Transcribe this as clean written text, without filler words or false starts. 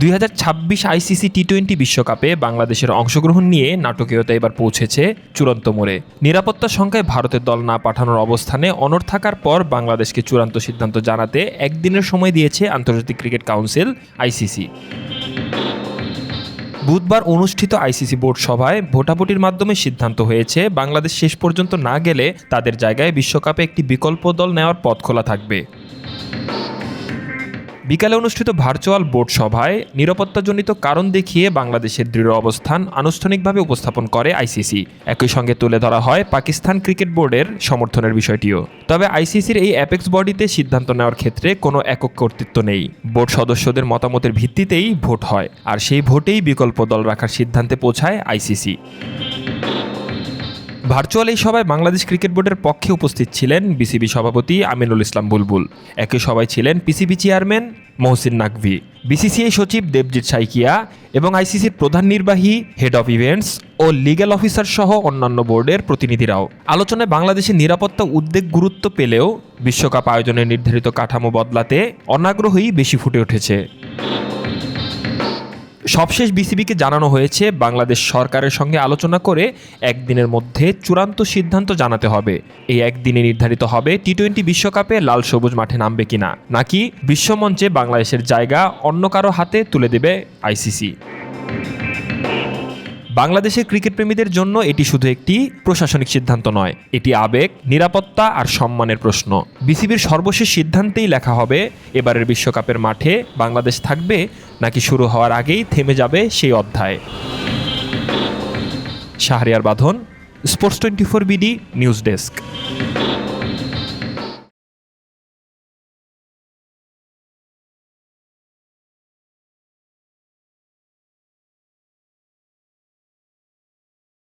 2026 ICC টি-20 বিশ্বকাপে বাংলাদেশের অংশগ্রহণ নিয়ে নাটকীয়তা এবার পৌঁছেছে চূড়ান্ত মোড়ে। নিরাপত্তা শঙ্কায় ভারতের দল না পাঠানোর অবস্থানে অনড় থাকার পর বাংলাদেশকে চূড়ান্ত সিদ্ধান্ত জানাতে একদিনের সময় দিয়েছে আন্তর্জাতিক ক্রিকেট কাউন্সিল আইসিসি। বুধবার অনুষ্ঠিত আইসিসি বোর্ড সভায় ভোটাভুটির মাধ্যমে সিদ্ধান্ত হয়েছে বাংলাদেশ শেষ পর্যন্ত না গেলে তাদের জায়গায় বিশ্বকাপে একটি বিকল্প দল নেওয়ার পথ খোলা থাকবে। বিকালে অনুষ্ঠিত ভার্চুয়াল বোর্ড সভায় নিরাপত্তাজনিত কারণ দেখিয়ে বাংলাদেশের দৃঢ় অবস্থান আনুষ্ঠানিকভাবে উপস্থাপন করে আইসিসি। একই সঙ্গে তুলে ধরা হয় পাকিস্তান ক্রিকেট বোর্ডের সমর্থনের বিষয়টিও। তবে আইসিসির এই অ্যাপেক্স বডিতে সিদ্ধান্ত নেওয়ার ক্ষেত্রে কোনো একক কর্তৃত্ব নেই। বোর্ড সদস্যদের মতামতের ভিত্তিতেই ভোট হয়, আর সেই ভোটেই বিকল্প দল রাখার সিদ্ধান্তে পৌঁছায় আইসিসি। ভার্চুয়াল এই সভায় বাংলাদেশ ক্রিকেট বোর্ডের পক্ষে উপস্থিত ছিলেন বিসিবি সভাপতি আমিনুল ইসলাম বুলবুল। একই সভায় ছিলেন PCB chairman Mohsin Naqvi, BCCI সচিব দেবজিৎ সাইকিয়া এবং আইসিসির প্রধান নির্বাহী, হেড অফ ইভেন্টস ও লিগ্যাল অফিসার সহ অন্যান্য বোর্ডের প্রতিনিধিরাও। আলোচনায় বাংলাদেশের নিরাপত্তা উদ্বেগ গুরুত্ব পেলেও বিশ্বকাপ আয়োজনের নির্ধারিত কাঠামো বদলাতে অনাগ্রহই বেশি ফুটে উঠেছে। সবশেষ বিসিবিকে জানানো হয়েছে বাংলাদেশ সরকারের সঙ্গে আলোচনা করে একদিনের মধ্যে চূড়ান্ত সিদ্ধান্ত জানাতে হবে। এই একদিনে নির্ধারিত হবে টি-20 বিশ্বকাপে লাল সবুজ মাঠে নামবে কিনা, নাকি বিশ্বমঞ্চে বাংলাদেশের জায়গা অন্য কারো হাতে তুলে দেবে আইসিসি। বাংলাদেশের ক্রিকেট প্রেমীদের জন্য এটি শুধু একটি প্রশাসনিক সিদ্ধান্ত নয়, এটি আবেগ, নিরাপত্তা আর সম্মানের প্রশ্ন। বিসিবির সর্বশেষ সিদ্ধান্তেই লেখা হবে এবারের বিশ্বকাপের মাঠে বাংলাদেশ থাকবে নাকি শুরু হওয়ার আগেই থেমে যাবে সেই অধ্যায়। শাহরিয়ার বাঁধন, স্পোর্টস 24 বিডি নিউজ ডেস্ক।